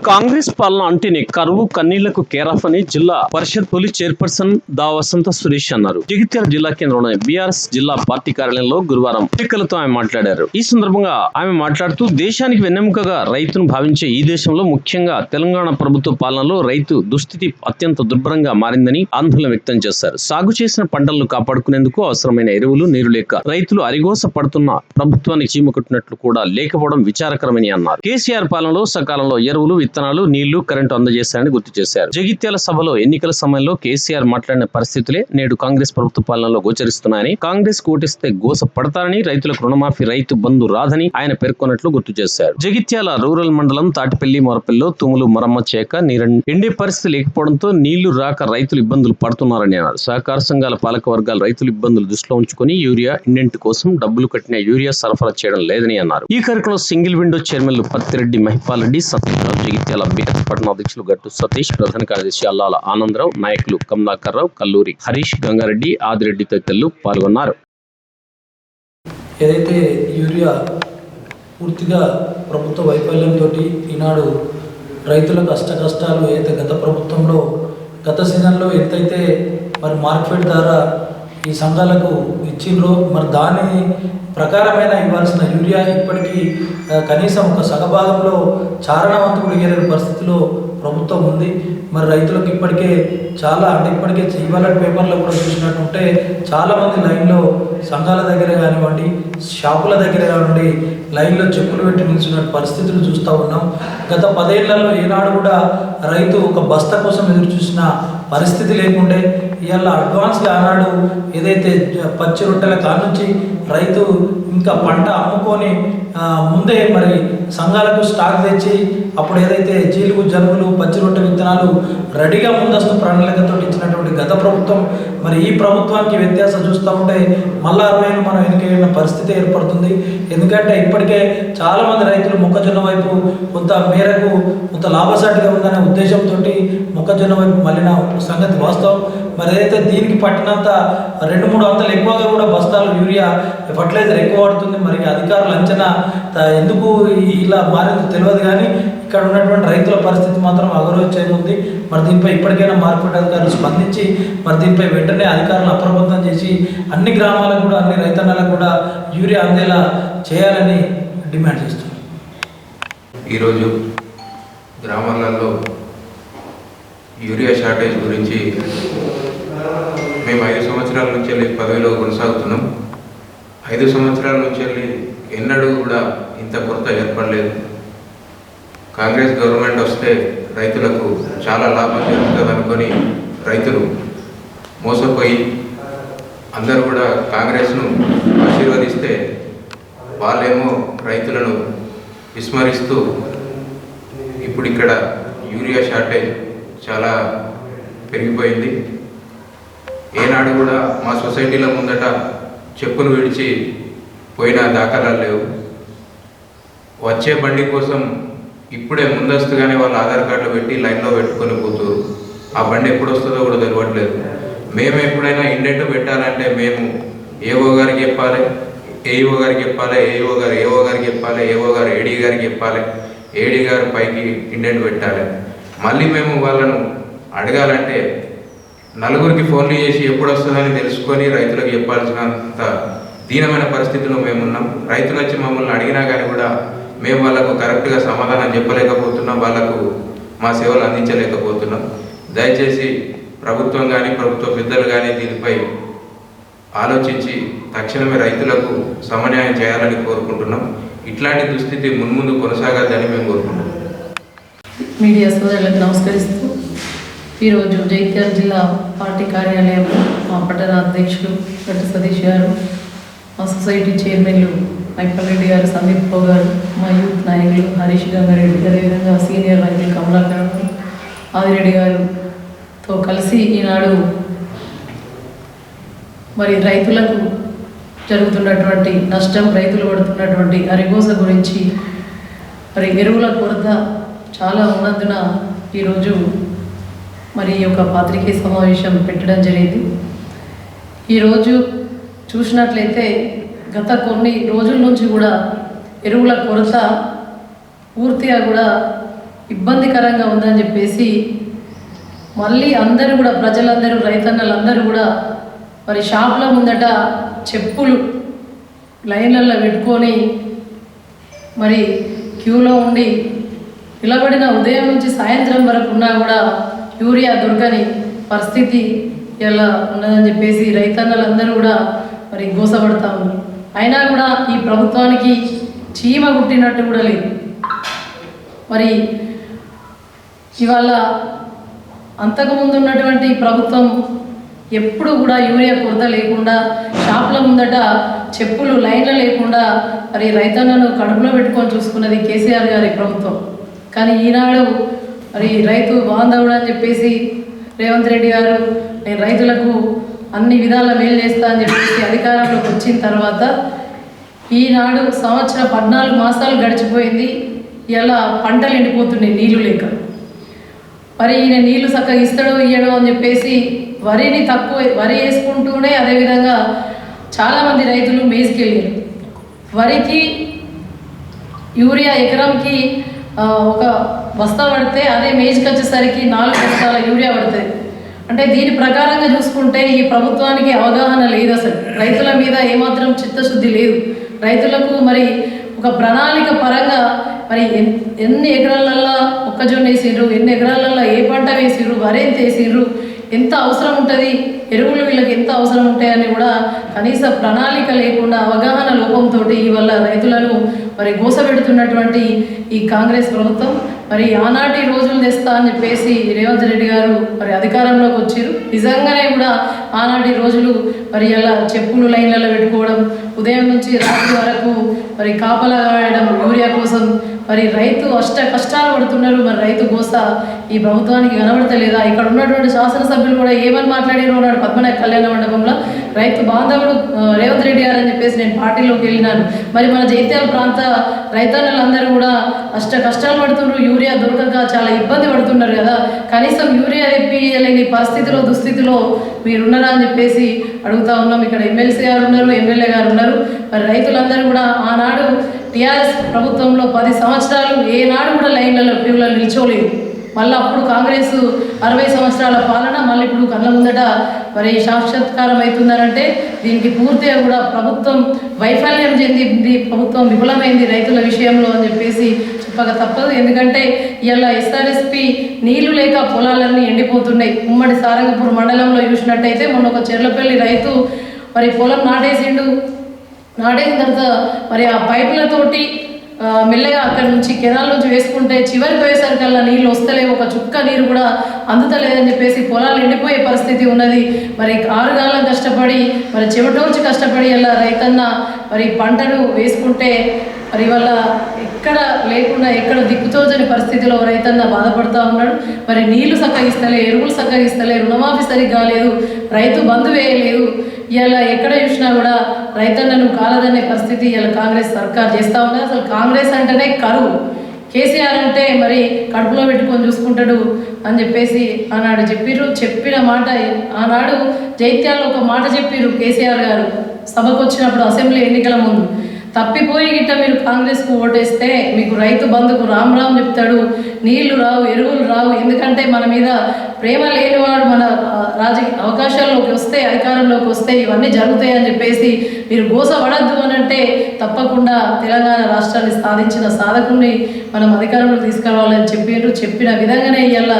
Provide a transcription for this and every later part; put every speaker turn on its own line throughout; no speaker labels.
కాంగ్రెస్ పాలన అంటేనే కరువు కన్నీళ్లకు కేరాఫ్ అని జిల్లా పరిషత్ పోలీస్ చైర్పర్సన్ దా వసంత సురేష్ అన్నారు. జగిత్యాల జిల్లా కేంద్రంలోని బీఆర్ఎస్ జిల్లా పార్టీ కార్యాలయంలో గురువారం విలేకరులతో ఆమె మాట్లాడారు. ఈ సందర్భంగా ఆమె మాట్లాడుతూ దేశానికి వెన్నెముకగా రైతును భావించే ఈ దేశంలో ముఖ్యంగా తెలంగాణ ప్రభుత్వ పాలనలో రైతు దుస్థితి అత్యంత దుర్భరంగా మారిందని ఆందోళన వ్యక్తం చేశారు. సాగు చేసిన పంటలను కాపాడుకునేందుకు అవసరమైన ఎరువులు, నీరు లేక రైతులు అరిగోస పడుతున్న ప్రభుత్వానికి చీమకొట్టినట్లు కూడా లేకపోవడం విచారకరమని అన్నారు. కేసీఆర్ పాలనలో సకాలంలో ఎరువులు, విత్తనాలు, నీళ్లు, కరెంటు అందజేశారని గుర్తు చేశారు. జగిత్యాల సభలో ఎన్నికల సమయంలో కేసీఆర్ మాట్లాడిన పరిస్థితులే నేడు కాంగ్రెస్ ప్రభుత్వ పాలనలో గోచరిస్తున్నాయని, కాంగ్రెస్ ఓటేస్తే గోస పడతారని, రైతులకు రుణమాఫీ, రైతు బంధు రాదని ఆయన పేర్కొన్నట్లు గుర్తు చేశారు. జగిత్యాల రూరల్ మండలం తాటిపల్లి మొరపల్లిలో తుములు మరమ్మతు చేయక ఎండే పరిస్థితి లేకపోవడంతో నీళ్లు రాక రైతులు ఇబ్బందులు పడుతున్నారని అన్నారు. సహకార సంఘాల పాలక వర్గాలు రైతుల ఇబ్బందులు దృష్టిలో ఉంచుకుని యూరియా ఇండెంట్ కోసం డబ్బులు కట్టిన యూరియా సరఫరా చేయడం లేదని అన్నారు. ఈ కార్యక్రమంలో సింగిల్ విండో చైర్మన్లు పత్తిరెడ్డి మహిపాల్ రెడ్డి, సత్యరావు, జగిత్యాల బీఆర్ఎస్ పట్టణ అధ్యక్షులు గట్టు సతీష్, ప్రధాన కార్యదర్శి అల్లాల ఆనందరావు, నాయకులు కమలాకర్ రావు, కల్లూరి హరీష్, గంగారెడ్డి, ఆదిరెడ్డి తదితరులు పాల్గొన్నారు.
ఏదైతే యూరియా పూర్తిగా ప్రభుత్వ వైఫల్యంతో ఈనాడు రైతుల కష్టాలు ఏదైతే గత ప్రభుత్వంలో గత సీజన్లో ఎంతైతే మరి మార్కెట్ ద్వారా ఈ సంఘాలకు ఇచ్చిండ్రో మరి దాని ప్రకారమైన ఇవ్వాల్సిన యూరియా ఇప్పటికీ కనీసం ఒక సగభాగంలో చారణవంతుడు ఏలేని పరిస్థితిలో ప్రభుత్వం ఉంది. మరి రైతులకు ఇప్పటికే చాలా ఇప్పటికే ఇవాళ పేపర్లో కూడా చూసినట్టుంటే చాలామంది లైన్లో సంఘాల దగ్గర కానివ్వండి, షాపుల దగ్గర కానివ్వండి లైన్లో చెప్పులు పెట్టి నిల్చున్న పరిస్థితులు చూస్తూ ఉన్నాం. గత 10 ఏళ్లలో ఏనాడు కూడా రైతు ఒక బస్తా కోసం ఎదురు చూసిన పరిస్థితి లేకుండే ఇవాళ అడ్వాన్స్గా ఆనాడు ఏదైతే పచ్చి రొట్టెల కానుంచి రైతు ఇంకా పంట అమ్ముకొని ముందే మరి సంఘాలకు స్టాక్ తెచ్చి అప్పుడు ఏదైతే జీలుగు, జనుములు, పచ్చి రొట్టె విత్తనాలు రెడీగా ముందస్తు ప్రణాళికతో ఇచ్చినటువంటి గత ప్రభుత్వం మరి ఈ ప్రభుత్వానికి వ్యత్యాసం చూస్తూ ఉంటే మళ్ళా 60 మనం వెనుకైన పరిస్థితి ఏర్పడుతుంది. ఎందుకంటే ఇప్పటికే చాలామంది రైతులు మొక్కజొన్న వైపు కొంత మేరకు కొంత లాభసాటిగా ఉందనే ఉద్దేశంతో మొక్కజొన్న వైపు మళ్ళిన సంగతి వాస్తవం. మరి ఏదైతే దీనికి పట్టినంత 2-3 అంతలు ఎక్కువగా కూడా బస్తాలు యూరియా ఫర్టిలైజర్ ఎక్కువ పడుతుంది. మరి అధికారుల అంచనా ఎందుకు ఇలా మారిందో తెలియదు, కానీ ఇక్కడ ఉన్నటువంటి రైతుల పరిస్థితి మాత్రం అగరోచంగా ఉంది. మరి దీనిపై ఇప్పటికైనా మార్కెట్ అధికారులు స్పందించి మరి దీనిపై వెంటనే అధికారులను అప్రమత్తం చేసి అన్ని గ్రామాలకు కూడా అన్ని రైతన్నలకు కూడా యూరియా అందేలా చేయాలని డిమాండ్ చేస్తున్నారు.
ఈరోజు గ్రామాలలో యూరియా షార్టేజ్ గురించి మేము 5 సంవత్సరాల నుంచి వెళ్ళి పదవిలో కొనసాగుతున్నాం. 5 సంవత్సరాల నుంచి వెళ్ళి ఎన్నడూ కూడా ఇంత కొరత ఏర్పడలేదు. కాంగ్రెస్ గవర్నమెంట్ వస్తే రైతులకు చాలా లాభం జరుగుతుంది అనుకొని రైతులు మోసపోయి అందరూ కూడా కాంగ్రెస్ను ఆశీర్వదిస్తే వాళ్ళేమో రైతులను విస్మరిస్తూ ఇప్పుడు ఇక్కడ యూరియా షార్టేజ్ చాలా పెరిగిపోయింది. ఏనాడు కూడా మా సొసైటీల ముందట చెప్పులు విడిచి పోయిన దాఖలాలు లేవు. వచ్చే బండి కోసం ఇప్పుడే ముందస్తుగానే వాళ్ళు ఆధార్ కార్డులు పెట్టి లైన్లో పెట్టుకొని పోతారు. ఆ బండి ఎప్పుడు వస్తుందో కూడా తెలియట్లేదు. మేము ఎప్పుడైనా ఇండెంట్ పెట్టాలంటే మేము ఏఓ గారికి చెప్పాలి, ఏఈఓ గారికి చెప్పాలి, ఏఓ గారికి చెప్పాలి, ఏఓ గారు ఏడీ గారికి చెప్పాలి, ఏడీ గారు పైకి ఇండెంట్ పెట్టాలి. మళ్ళీ మేము వాళ్ళను అడగాలంటే నలుగురికి ఫోన్లు చేసి ఎప్పుడు వస్తుందని తెలుసుకొని రైతులకు చెప్పాల్సినంత దీనమైన పరిస్థితిలో మేమున్నాం. రైతులు వచ్చి మమ్మల్ని అడిగినా కానీ కూడా మేము వాళ్ళకు కరెక్ట్గా సమాధానం చెప్పలేకపోతున్నాం, వాళ్ళకు మా సేవలు అందించలేకపోతున్నాం. దయచేసి ప్రభుత్వం కానీ ప్రభుత్వ పెద్దలు కానీ దీనిపై ఆలోచించి తక్షణమే రైతులకు సమన్యాయం చేయాలని కోరుకుంటున్నాం. ఇట్లాంటి దుస్థితి మున్ముందు కొనసాగద్దని మేము కోరుకుంటున్నాం.
మీడియా సోదరులకు నమస్కరిస్తూ ఈరోజు జగిత్యాల జిల్లా పార్టీ కార్యాలయంలో మా పట్టణ అధ్యక్షులు గట్టు సతీష్ గారు, మా సొసైటీ చైర్మన్లు మహిపాల్ రెడ్డి గారు, సందీప్ రావు గారు, మా యూత్ నాయకులు హరీష్, గంగారెడ్డి, అదేవిధంగా సీనియర్ నాయకులు కమలాకర్, ఆదిరెడ్డి గారుతో కలిసి ఈనాడు మరి రైతులకు జరుగుతున్నటువంటి నష్టం, రైతులు పడుతున్నటువంటి అరిగోస గురించి, మరి ఎరువుల కొరత చాలా ఉన్నందున ఈరోజు మరి ఈ యొక్క పాత్రికేయ సమావేశం పెట్టడం జరిగింది. ఈరోజు చూసినట్లయితే గత కొన్ని రోజుల నుంచి కూడా ఎరువుల కొరత పూర్తిగా కూడా ఇబ్బందికరంగా ఉందని చెప్పేసి మళ్ళీ అందరూ కూడా ప్రజలందరూ రైతన్నలందరూ కూడా మరి షాపుల ముందట చెప్పులు లైన్లలో పెట్టుకొని మరి క్యూలో ఉండి నిలబడిన ఉదయం నుంచి సాయంత్రం వరకు ఉన్నా కూడా యూరియా దొరకని పరిస్థితి ఇలా ఉన్నదని చెప్పేసి రైతన్నలందరూ కూడా మరి గోసపడతా ఉన్నారు. అయినా కూడా ఈ ప్రభుత్వానికి చీమ కుట్టినట్టు కూడా లేదు. మరి ఇవాళ అంతకుముందు ఉన్నటువంటి ప్రభుత్వం ఎప్పుడు కూడా యూరియా కొరత లేకుండా షాపుల ముందట చెప్పులు లైన్లు లేకుండా మరి రైతన్నను కడుపులో పెట్టుకొని చూసుకున్నది కేసీఆర్ గారి ప్రభుత్వం. కానీ ఈనాడు మరి రైతు బాంధవుడు అని చెప్పేసి రేవంత్ రెడ్డి గారు నేను రైతులకు అన్ని విధాల మేలు చేస్తా అని చెప్పేసి అధికారంలోకి వచ్చిన తర్వాత ఈనాడు 14 మాసాలు గడిచిపోయింది. ఇలా పంటలు ఎండిపోతున్నాయి నీళ్లు లేక. మరి ఈయన నీళ్లు చక్కగా ఇస్తాడో ఇయ్యడో అని చెప్పేసి వరి వేసుకుంటూనే అదేవిధంగా చాలామంది రైతులు మేసుకెళ్ళారు. వరికి యూరియా ఎకరంకి ఒక బస్తా పడితే అదే మేజ్కి వచ్చేసరికి 4 బస్తాల యూరియా పడుతుంది. అంటే దీని ప్రకారంగా చూసుకుంటే ఈ ప్రభుత్వానికి అవగాహన లేదు, అసలు రైతుల మీద ఏమాత్రం చిత్తశుద్ధి లేదు. రైతులకు మరి ఒక ప్రణాళిక పరంగా మరి ఎన్ని ఎకరాలల్లో మొక్కజొన్న వేసిర్రు, ఎన్ని ఎకరాలల్లో ఏ పంట వేసిర్రు, వరి ఎంత వేసిర్రు, ఎంత అవసరం ఉంటుంది, ఎరువులు వీళ్ళకి ఎంత అవసరం ఉంటాయని కూడా కనీస ప్రణాళిక లేకుండా అవగాహన లోపంతో ఇవాళ రైతులను మరి గోసపెడుతున్నటువంటి ఈ కాంగ్రెస్ ప్రభుత్వం మరి ఆనాటి రోజులు తెస్తా అని చెప్పేసి రేవంత్ రెడ్డి గారు మరి అధికారంలోకి వచ్చారు. నిజంగానే కూడా ఆనాటి రోజులు మరి ఇలా చెప్పులు లైన్లలో పెట్టుకోవడం, ఉదయం నుంచి రాత్రి వరకు మరి కాపలా కాయడం యూరియా కోసం మరి రైతు కష్టాలు పడుతున్నారు. మరి రైతు గోస ఈ ప్రభుత్వానికి కనబడతలేదా? ఇక్కడ ఉన్నటువంటి శాసనసభ్యులు కూడా ఏమని మాట్లాడారు అన్నాడు పద్మనాభ కళ్యాణ మండపంలో. రైతు బాంధవుడు రేవంత్ రెడ్డి గారు అని చెప్పేసి నేను పార్టీలోకి వెళ్ళినాను. మరి మన జైత్యాల ప్రాంత రైతన్నులందరూ కూడా కష్టాలు పడుతున్నారు, యూరియా దొరకక చాలా ఇబ్బంది పడుతున్నారు కదా. కనీసం యూరియా తెప్పియలేని దుస్థితిలో మీరున్నారా అని చెప్పేసి అడుగుతా ఉన్నాం. ఇక్కడ ఎమ్మెల్సీ గారు ఉన్నారు, ఎమ్మెల్యే గారు ఉన్నారు. మరి రైతులందరూ కూడా ఆనాడు టీఆర్ఎస్ ప్రభుత్వంలో 10 సంవత్సరాలు ఏనాడు కూడా లైన్లలో క్యూలలో నిల్చోలేదు. మళ్ళీ అప్పుడు కాంగ్రెస్ 60 సంవత్సరాల పాలన మళ్ళీ ఇప్పుడు కళ్ళ ముందట మరి సాక్షాత్కారం అవుతుందనంటే దీనికి పూర్తిగా కూడా ప్రభుత్వం వైఫల్యం చెందింది, ప్రభుత్వం విఫలమైంది రైతుల విషయంలో అని చెప్పేసి చెప్పక తప్పదు. ఎందుకంటే ఇలా ఎస్ఆర్ఎస్పి నీళ్లు లేక పొలాలన్నీ ఎండిపోతున్నాయి. ఉమ్మడి సారంగపూర్ మండలంలో చూసినట్టయితే మొన్న ఒక చెర్లపల్లి రైతు మరి పొలం నాటేసిన తర్వాత మరి ఆ పైపులతోటి మెల్లగా అక్కడి నుంచి కెనాల్ నుంచి వేసుకుంటే చివరికి పోయేసరికల్లా నీళ్ళు వస్తలేవు, ఒక చుక్క నీరు కూడా అందుతలేదని చెప్పేసి పొలాలు ఎండిపోయే పరిస్థితి ఉన్నది. మరి 6 కాలం కష్టపడి మరి చెమటోర్చి కష్టపడి అలా రైతన్న మరి పంటను వేసుకుంటే మరి వల్ల ఎక్కడ లేకుండా ఎక్కడ దిక్కుతోచని పరిస్థితిలో రైతన్న బాధపడుతూ ఉన్నాడు. మరి నీళ్లు సక్కగిస్తలే, ఎరువులు సక్కగిస్తలే, రుణమాఫీ సరిగ్గా లేదు, రైతు బంధు వేయలేదు. ఇలా ఎక్కడ చూసినా కూడా రైతన్నను కాలదనే పరిస్థితి ఇలా కాంగ్రెస్ సర్కార్ చేస్తూ ఉంది. అసలు కాంగ్రెస్ అంటేనే కరువు, కేసీఆర్ అంటే మరి కడుపులో పెట్టుకొని చూసుకుంటాడు అని చెప్పేసి ఆనాడు చెప్పిన మాట. ఆనాడు జైత్యాల్లో ఒక మాట చెప్పిర్రు కేసీఆర్ గారు సభకు వచ్చినప్పుడు అసెంబ్లీ ఎన్నికల ముందు. తప్పిపోయి గిట్ట మీరు కాంగ్రెస్కు ఓటేస్తే మీకు రైతు బంధుకు రామ్ రామ్ చెప్తాడు, నీళ్లు రావు, ఎరువులు రావు. ఎందుకంటే మన మీద ప్రేమ లేనివాడు మన రాజకీయ అవకాశాల్లోకి వస్తే, అధికారంలోకి వస్తే ఇవన్నీ జరుగుతాయని చెప్పేసి మీరు గోసపడద్దు అని అంటే తప్పకుండా తెలంగాణ రాష్ట్రాన్ని సాధించిన సాధకుని మనం అధికారంలో తీసుకురావాలని చెప్పిన విధంగానే ఇవాళ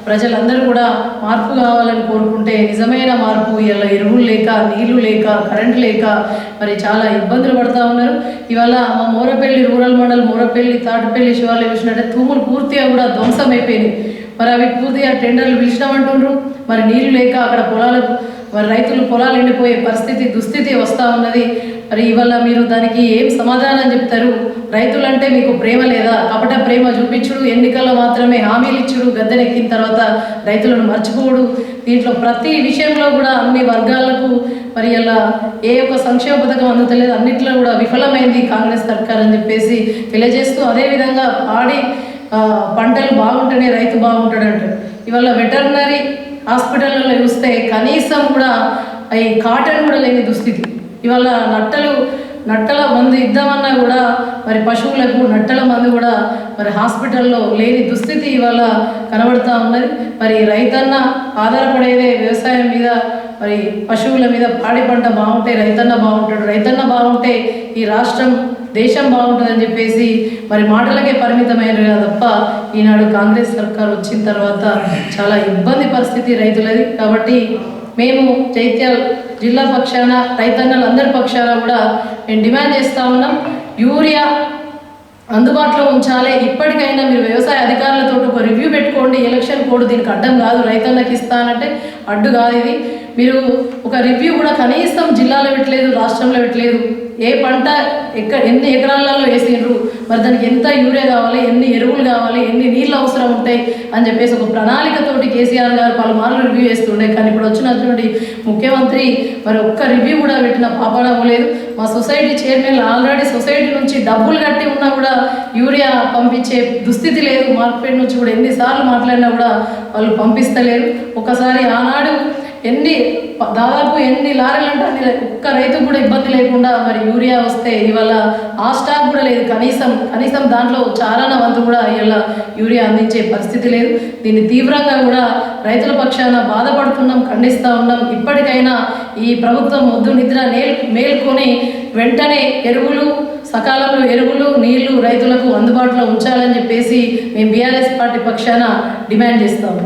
ప్రజలందరూ కూడా మార్పు కావాలని కోరుకుంటే నిజమైన మార్పు ఇవాళ ఎరువులు లేక, నీళ్లు లేక, కరెంటు లేక మరి చాలా ఇబ్బందులు పడుతూ ఉన్నారు. ఇవాళ మా మోరపల్లి రూరల్ మండల్ మోరపల్లి తాటిపల్లి శివాలయం చూసినట్టే తూములు పూర్తిగా కూడా ధ్వంసం అయిపోయినాయి. మరి అవి పూర్తిగా టెండర్లు పిలిచినామంటుండ్రు. మరి నీళ్లు లేక అక్కడ మరి రైతులు పొలాలు ఎండిపోయే దుస్థితి వస్తూ ఉన్నది. మరి ఇవాళ మీరు దానికి ఏం సమాధానం చెప్తారు? రైతులంటే మీకు ప్రేమ లేదా? కపట ప్రేమ చూపించుడు, ఎన్నికల్లో మాత్రమే హామీలు ఇచ్చుడు, గద్దెనెక్కిన తర్వాత రైతులను మర్చిపోడు. దీంట్లో ప్రతి విషయంలో కూడా అన్ని వర్గాలకు మరి ఇలా ఏ ఒక్క సంక్షేమ పథకం అందుతలేదు, అన్నింటిలో కూడా విఫలమైంది కాంగ్రెస్ సర్కార్ అని చెప్పేసి తెలియజేస్తూ, అదేవిధంగా పంటలు బాగుంటేనే రైతు బాగుంటాడంట. ఇవాళ వెటర్నరీ హాస్పిటల్లో చూస్తే కనీసం కూడా ఈ కాటన్ కూడా లేని దుస్థితి. ఇవాళ నట్టలు నట్టల మందు ఇద్దామన్నా కూడా మరి పశువులకు నట్టల మందు కూడా మరి హాస్పిటల్లో లేని దుస్థితి ఇవాళ కనబడుతూ ఉన్నది. మరి రైతన్న ఆధారపడేదే వ్యవసాయం మీద, మరి పశువుల మీద. పాడి పంట బాగుంటే రైతన్న బాగుంటాడు, రైతన్న బాగుంటే ఈ రాష్ట్రం దేశం బాగుంటుందని చెప్పేసి మరి మాటలకే పరిమితమైన తప్ప ఈనాడు కాంగ్రెస్ సర్కార్ వచ్చిన తర్వాత చాలా ఇబ్బంది పరిస్థితి రైతులది. కాబట్టి మేము జైత్యాల జిల్లా పక్షాన రైతన్నలందరి పక్షాన కూడా మేము డిమాండ్ చేస్తూ ఉన్నాం, యూరియా అందుబాటులో ఉంచాలి. ఇప్పటికైనా మీరు వ్యవసాయ అధికారులతో ఒక రివ్యూ పెట్టుకోండి. ఎలక్షన్ కోడ్ దీనికి అడ్డం కాదు, రైతన్నకి ఇస్తానంటే అడ్డు కాదు ఇది. మీరు ఒక రివ్యూ కూడా కనీసం జిల్లాలో పెట్టలేదు, రాష్ట్రంలో పెట్టలేదు. ఏ పంట ఎన్ని ఎకరాలలో వేసిండ్రు, మరి దానికి ఎంత యూరియా కావాలి, ఎన్ని ఎరువులు కావాలి, ఎన్ని నీళ్ళు అవసరం ఉంటాయి అని చెప్పేసి ఒక ప్రణాళికతోటి కేసీఆర్ గారు పలుమార్లు రివ్యూ చేస్తుండే. కానీ ఇప్పుడు వచ్చినటువంటి ముఖ్యమంత్రి మరి ఒక్క రివ్యూ కూడా పెట్టిన పాపడం లేదు. మా సొసైటీ చైర్మన్ ఆల్రెడీ సొసైటీ నుంచి డబ్బులు కట్టి ఉన్నా కూడా యూరియా పంపించే దుస్థితి లేదు. మార్కెట్ నుంచి కూడా ఎన్నిసార్లు మాట్లాడినా కూడా వాళ్ళు పంపిస్తలేరు. ఒకసారి ఆనాడు దాదాపు ఎన్ని లారీలు అంటే ఒక్క రైతు కూడా ఇబ్బంది లేకుండా మరి యూరియా వస్తే ఇవాళ ఆ స్టాక్ కూడా లేదు. కనీసం దాంట్లో చారణ వంతు కూడా ఇవాళ యూరియా అందించే పరిస్థితి లేదు. దీన్ని తీవ్రంగా కూడా రైతుల పక్షాన బాధపడుతున్నాం, ఖండిస్తూ ఉన్నాం. ఇప్పటికైనా ఈ ప్రభుత్వం మొద్దు నిద్ర మేల్కొని వెంటనే ఎరువులు సకాలంలో ఎరువులు నీళ్లు రైతులకు అందుబాటులో ఉంచాలని చెప్పేసి మేము బీఆర్ఎస్ పార్టీ పక్షాన డిమాండ్ చేస్తాము.